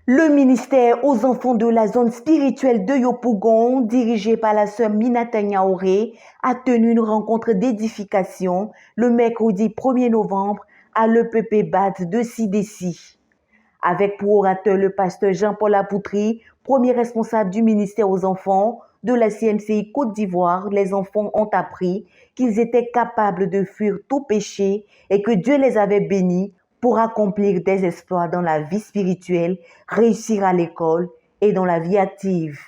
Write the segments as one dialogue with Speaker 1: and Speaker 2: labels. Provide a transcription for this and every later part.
Speaker 1: Le ministère aux enfants de la zone spirituelle de Yopougon, dirigé par la sœur Minata Nyaoré, a tenu une rencontre d'édification le mercredi 1er novembre à l'EPP BAD de Sidessi. Avec pour orateur le pasteur Jean-Paul Apoutri, premier responsable du ministère aux enfants de la CMCI Côte d'Ivoire, les enfants ont appris qu'ils étaient capables de fuir tout péché et que Dieu les avait bénis pour accomplir des exploits dans la vie spirituelle, réussir à l'école et dans la vie active.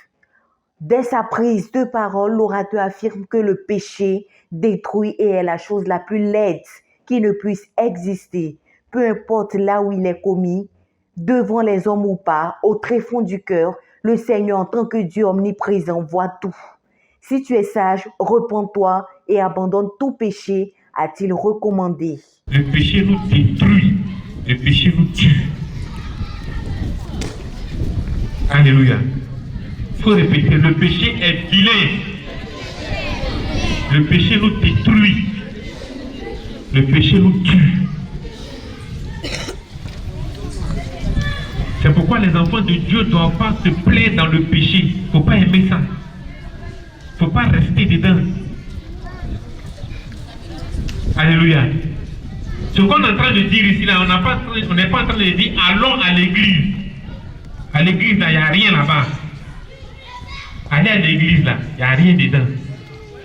Speaker 1: Dès sa prise de parole, l'orateur affirme que le péché détruit et est la chose la plus laide qui ne puisse exister, peu importe là où il est commis, devant les hommes ou pas, au tréfonds du cœur, le Seigneur en tant que Dieu omniprésent voit tout. Si tu es sage, repens-toi et abandonne tout péché, a-t-il recommandé.
Speaker 2: Le péché nous détruit, le péché nous tue. Alléluia. Il faut répéter, le péché est vilain. Le péché nous détruit. Le péché nous tue. C'est pourquoi les enfants de Dieu ne doivent pas se plaire dans le péché. Il ne faut pas aimer ça. Il ne faut pas rester dedans. Alléluia. Ce qu'on est en train de dire ici, là, on n'est pas en train de dire allons à l'église. À l'église, là, il n'y a rien là-bas. Allez à l'église, là, il n'y a rien dedans.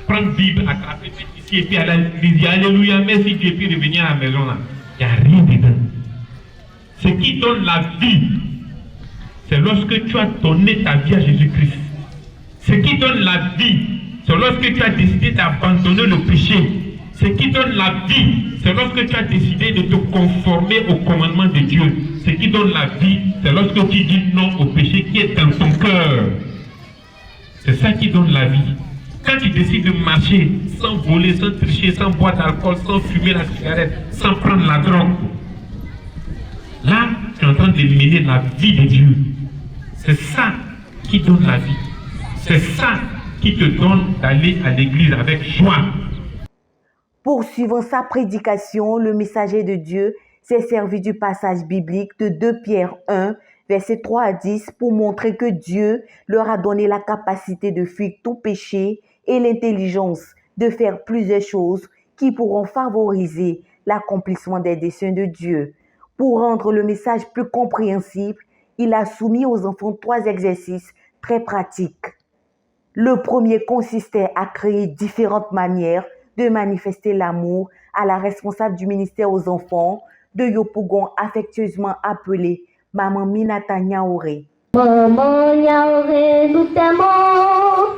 Speaker 2: Prendre Bible, attraper, mettre ici et puis aller à l'église. Alléluia, merci Dieu, puis revenir à la maison, là. Il n'y a rien dedans. Ce qui donne la vie, c'est lorsque tu as donné ta vie à Jésus-Christ. Ce qui donne la vie, c'est lorsque tu as décidé d'abandonner le péché. Ce qui donne la vie, c'est lorsque tu as décidé de te conformer au commandement de Dieu. Ce qui donne la vie, c'est lorsque tu dis non au péché qui est dans ton cœur. C'est ça qui donne la vie. Quand tu décides de marcher sans voler, sans tricher, sans boire d'alcool, sans fumer la cigarette, sans prendre la drogue, là, tu es en train d'éliminer la vie de Dieu. C'est ça qui donne la vie. C'est ça qui te donne d'aller à l'église avec joie.
Speaker 1: Poursuivant sa prédication, le messager de Dieu s'est servi du passage biblique de 2 Pierre 1, versets 3 à 10, pour montrer que Dieu leur a donné la capacité de fuir tout péché et l'intelligence de faire plusieurs choses qui pourront favoriser l'accomplissement des desseins de Dieu. Pour rendre le message plus compréhensible, il a soumis aux enfants 3 exercices très pratiques. Le premier consistait à créer différentes manières de manifester l'amour à la responsable du ministère aux enfants de Yopougon, affectueusement appelée Maman Minata Nyaoré.
Speaker 3: Maman Nyaoré, nous t'aimons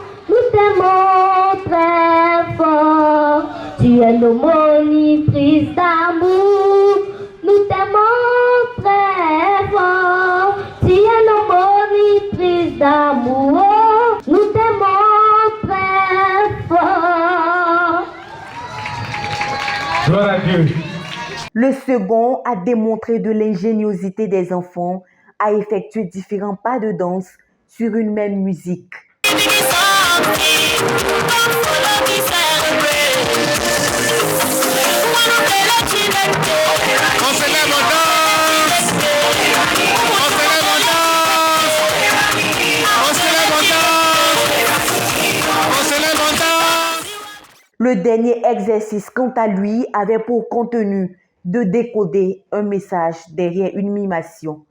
Speaker 3: très fort. Tu es nos monitrices d'amour, nous t'aimons très fort. Tu es nos monitrices d'amour, nous t'aimons très fort.
Speaker 2: Gloire à Dieu.
Speaker 1: Le second a démontré de l'ingéniosité des enfants à effectuer différents pas de danse sur une même musique. Le dernier exercice, quant à lui, avait pour contenu de décoder un message derrière une mimation.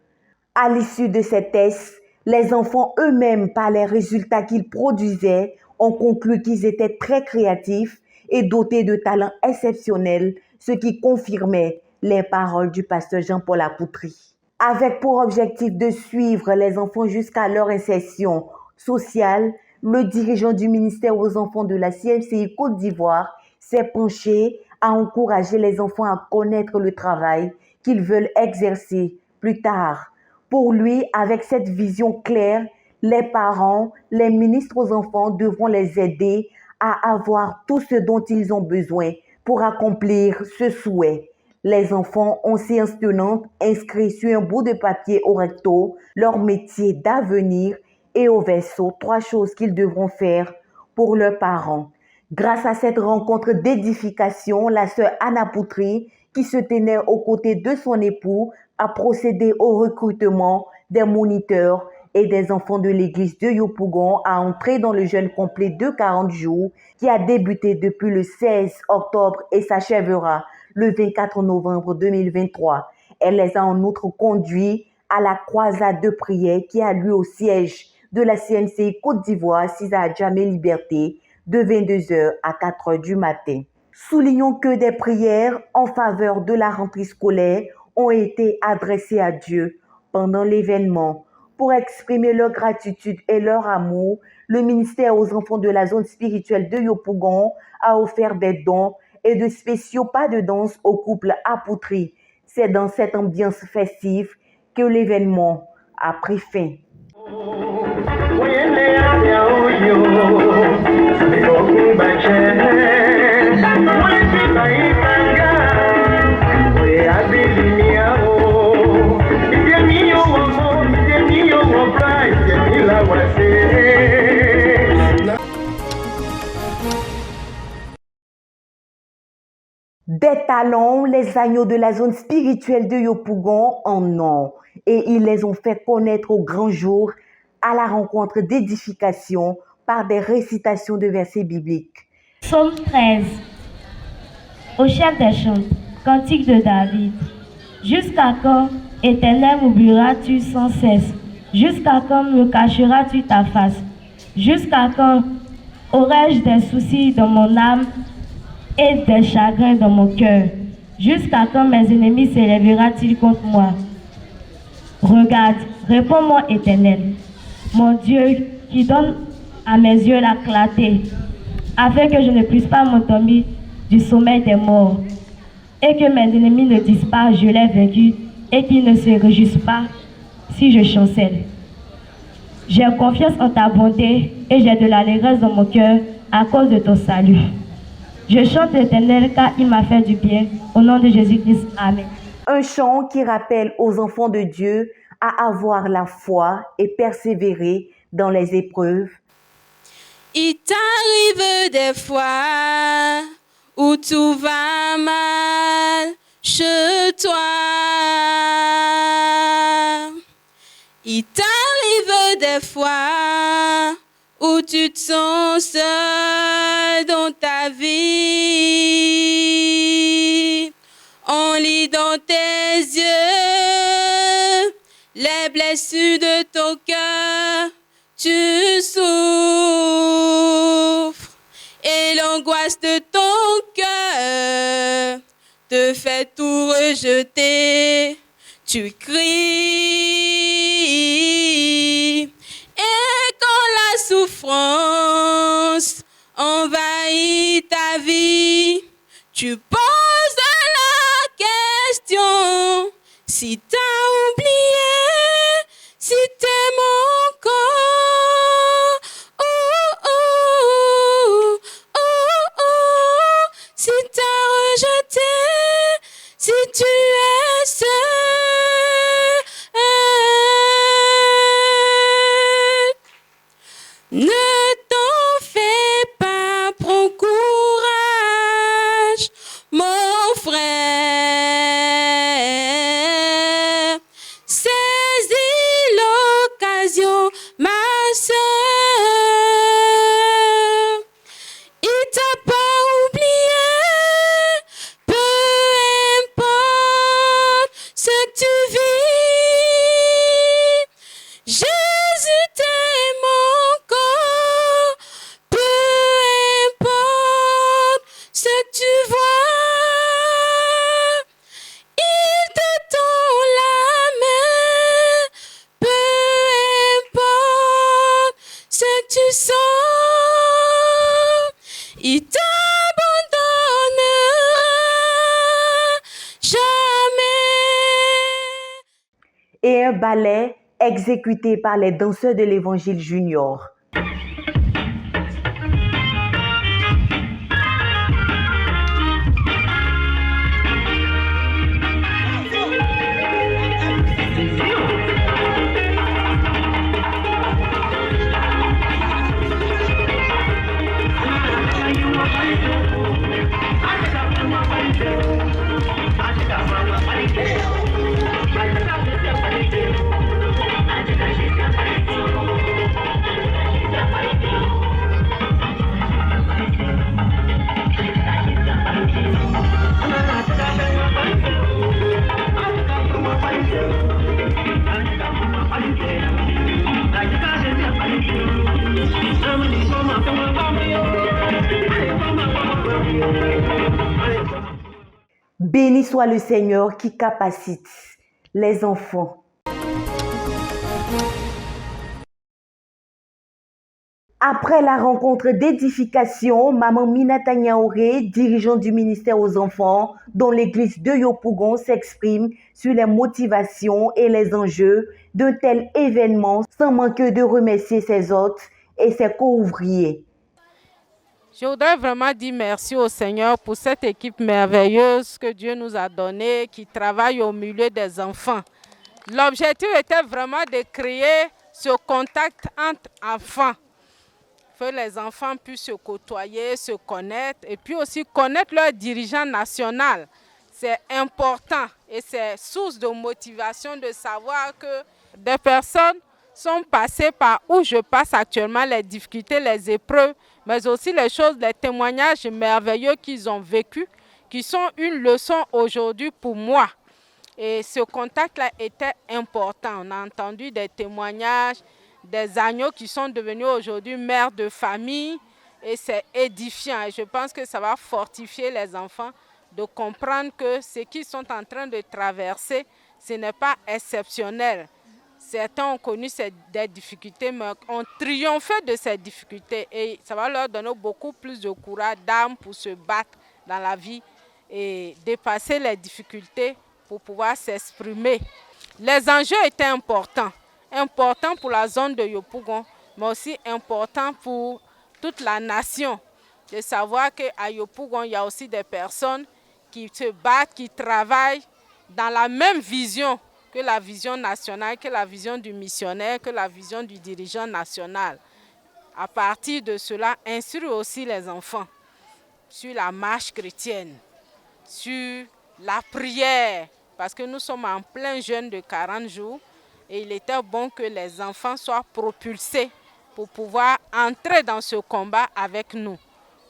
Speaker 1: À l'issue de ces tests, les enfants eux-mêmes, par les résultats qu'ils produisaient, ont conclu qu'ils étaient très créatifs et dotés de talents exceptionnels, ce qui confirmait les paroles du pasteur Jean-Paul Apoutri. Avec pour objectif de suivre les enfants jusqu'à leur insertion sociale, le dirigeant du ministère aux enfants de la CMCI Côte d'Ivoire s'est penché à encourager les enfants à connaître le travail qu'ils veulent exercer plus tard. Pour lui, avec cette vision claire, les parents, les ministres aux enfants devront les aider à avoir tout ce dont ils ont besoin pour accomplir ce souhait. Les enfants ont séance tenante inscrit sur un bout de papier au recto leur métier d'avenir et au verso 3 choses qu'ils devront faire pour leurs parents. Grâce à cette rencontre d'édification, la sœur Anna Poutri, qui se tenait aux côtés de son époux, a procédé au recrutement des moniteurs et des enfants de l'église de Yopougon à entrer dans le jeûne complet de 40 jours qui a débuté depuis le 16 octobre et s'achèvera le 24 novembre 2023. Elle les a en outre conduits à la croisade de prière qui a lieu au siège de la CNCI Côte d'Ivoire, Cisa Djamé Liberté, de 22h à 4h du matin. Soulignons que des prières en faveur de la rentrée scolaire ont été adressées à Dieu pendant l'événement. Pour exprimer leur gratitude et leur amour, le ministère aux enfants de la zone spirituelle de Yopougon a offert des dons et de spéciaux pas de danse au couple Apoutri. C'est dans cette ambiance festive que l'événement a pris fin. Des talents, les agneaux de la zone spirituelle de Yopougon en ont, et ils les ont fait connaître au grand jour à la rencontre d'édification par des récitations de versets bibliques.
Speaker 3: Psaume 13. Au chef des chants, cantique de David. Jusqu'à quand, Éternel, m'oublieras-tu sans cesse? Jusqu'à quand me cacheras-tu ta face? Jusqu'à quand aurai-je des soucis dans mon âme et des chagrins dans mon cœur? Jusqu'à quand mes ennemis s'élèvera-t-il contre moi? Regarde, réponds-moi, Éternel, mon Dieu, qui donne à mes yeux la clarté, afin que je ne puisse pas m'endormir du sommeil des morts, et que mes ennemis ne disent pas je l'ai vaincu, et qu'ils ne se réjouissent pas si je chancelle. J'ai confiance en ta bonté et j'ai de l'allégresse dans mon cœur à cause de ton salut. Je chante l'Éternel car il m'a fait du bien. Au nom de Jésus-Christ, Amen.
Speaker 1: Un chant qui rappelle aux enfants de Dieu à avoir la foi et persévérer dans les épreuves.
Speaker 4: Il t'arrive des fois où tout va mal chez toi. Il t'arrive des fois où tu te sens seul dans ta vie. On lit dans tes yeux les blessures de ton cœur. Tu souffres et l'angoisse de ton cœur te fait tout rejeter. Tu cries et quand la souffrance envahit ta vie, tu poses la question si t'as oublié, si t'aimes encore, si t'as rejeté, si tu es seul. Ne t'en fais pas, prends courage, mon frère. Saisis l'occasion, ma sœur. Il t'a pas oublié, peu importe ce que tu vis. Jésus t'aime encore, peu importe ce que tu vois. Il te tend la main, peu importe ce que tu sens. Il t'abandonnera jamais.
Speaker 1: Et un ballet exécuté par les danseurs de l'Évangile Junior. Béni soit le Seigneur qui capacite les enfants. Après la rencontre d'édification, Maman Minata Niaouré, dirigeante du ministère aux enfants, dont l'église de Yopougon s'exprime sur les motivations et les enjeux d'un tel événement, sans manquer de remercier ses hôtes et ses co-ouvriers.
Speaker 5: Je voudrais vraiment dire merci au Seigneur pour cette équipe merveilleuse que Dieu nous a donnée, qui travaille au milieu des enfants. L'objectif était vraiment de créer ce contact entre enfants, que les enfants puissent se côtoyer, se connaître et puis aussi connaître leur dirigeant national. C'est important et c'est source de motivation de savoir que des personnes sont passées par où je passe actuellement, les difficultés, les épreuves, mais aussi les choses, les témoignages merveilleux qu'ils ont vécus, qui sont une leçon aujourd'hui pour moi. Et ce contact-là était important. On a entendu des témoignages, des agneaux qui sont devenus aujourd'hui mères de famille, et c'est édifiant. Et je pense que ça va fortifier les enfants de comprendre que ce qu'ils sont en train de traverser, ce n'est pas exceptionnel. Certains ont connu des difficultés, mais ont triomphé de ces difficultés. Et ça va leur donner beaucoup plus de courage, d'âme pour se battre dans la vie et dépasser les difficultés pour pouvoir s'exprimer. Les enjeux étaient importants pour la zone de Yopougon, mais aussi importants pour toute la nation. De savoir qu'à Yopougon, il y a aussi des personnes qui se battent, qui travaillent dans la même vision que la vision nationale, que la vision du missionnaire, que la vision du dirigeant national. À partir de cela, instruire aussi les enfants sur la marche chrétienne, sur la prière, parce que nous sommes en plein jeûne de 40 jours et il était bon que les enfants soient propulsés pour pouvoir entrer dans ce combat avec nous.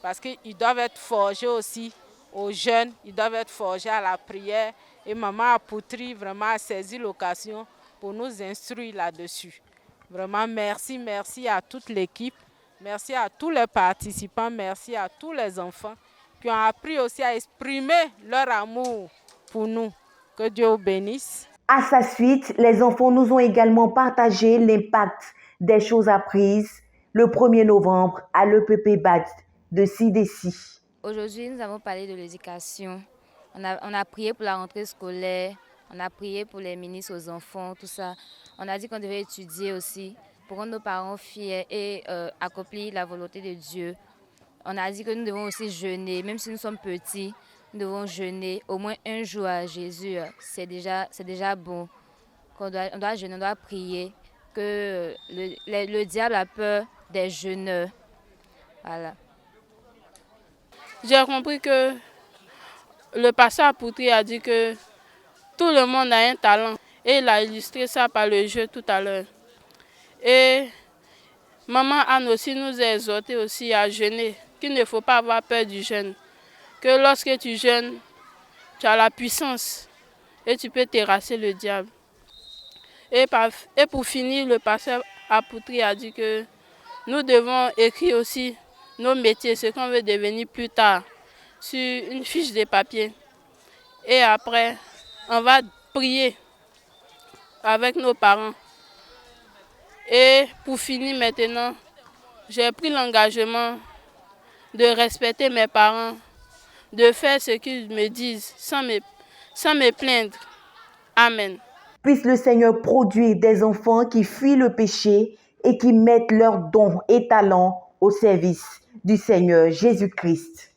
Speaker 5: Parce qu'ils doivent être forgés aussi aux jeunes, ils doivent être forgés à la prière. Et Maman Apoutri vraiment a saisi l'occasion pour nous instruire là-dessus. Vraiment, merci à toute l'équipe, merci à tous les participants, merci à tous les enfants qui ont appris aussi à exprimer leur amour pour nous. Que Dieu vous bénisse.
Speaker 1: À sa suite, les enfants nous ont également partagé l'impact des choses apprises le 1er novembre à l'EPP BAD de Sidessi.
Speaker 6: Aujourd'hui, nous avons parlé de l'éducation. On a prié pour la rentrée scolaire, on a prié pour les ministres aux enfants, tout ça. On a dit qu'on devait étudier aussi pour rendre nos parents fiers et accomplir la volonté de Dieu. On a dit que nous devons aussi jeûner, même si nous sommes petits, nous devons jeûner au moins un jour à Jésus. C'est déjà bon. On doit jeûner, on doit prier, que le diable a peur des jeûneurs. Voilà.
Speaker 7: J'ai compris que le pasteur Apoutri a dit que tout le monde a un talent et il a illustré ça par le jeu tout à l'heure. Et Maman Anne aussi nous a exhorté aussi à jeûner, qu'il ne faut pas avoir peur du jeûne, que lorsque tu jeûnes, tu as la puissance et tu peux terrasser le diable. Et pour finir, le pasteur Apoutri a dit que nous devons écrire aussi nos métiers, ce qu'on veut devenir plus tard, sur une fiche de papier. Et après, on va prier avec nos parents. Et pour finir maintenant, j'ai pris l'engagement de respecter mes parents, de faire ce qu'ils me disent sans me plaindre. Amen.
Speaker 1: Puisse le Seigneur produire des enfants qui fuient le péché et qui mettent leurs dons et talents au service du Seigneur Jésus-Christ.